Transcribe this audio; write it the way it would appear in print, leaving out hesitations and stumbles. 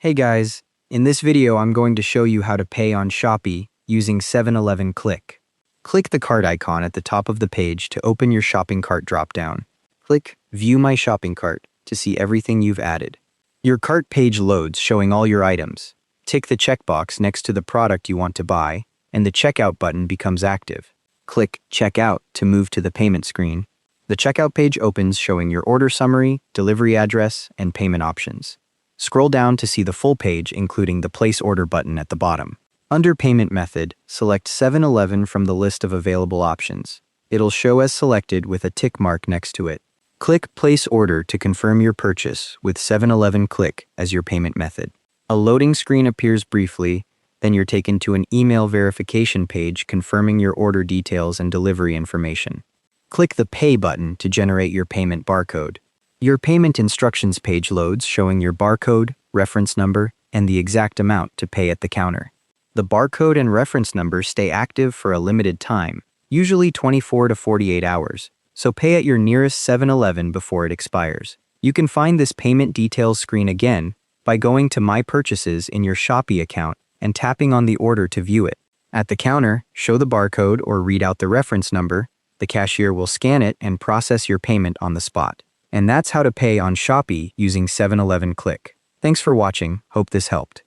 Hey guys, in this video I'm going to show you how to pay on Shopee using 7-Eleven Cliqq. Click the cart icon at the top of the page to open your shopping cart dropdown. Click View My Shopping Cart to see everything you've added. Your cart page loads showing all your items. Tick the checkbox next to the product you want to buy, and the checkout button becomes active. Click Checkout to move to the payment screen. The checkout page opens showing your order summary, delivery address, and payment options. Scroll down to see the full page, including the Place Order button at the bottom. Under Payment Method, select 7-Eleven from the list of available options. It'll show as selected with a tick mark next to it. Click Place Order to confirm your purchase with 7-Eleven Cliqq as your payment method. A loading screen appears briefly, then you're taken to an email verification page confirming your order details and delivery information. Click the Pay button to generate your payment barcode. Your payment instructions page loads showing your barcode, reference number, and the exact amount to pay at the counter. The barcode and reference number stay active for a limited time, usually 24 to 48 hours, so pay at your nearest 7-Eleven before it expires. You can find this payment details screen again by going to My Purchases in your Shopee account and tapping on the order to view it. At the counter, show the barcode or read out the reference number. The cashier will scan it and process your payment on the spot. And that's how to pay on Shopee using 7-Eleven Cliqq. Thanks for watching. Hope this helped.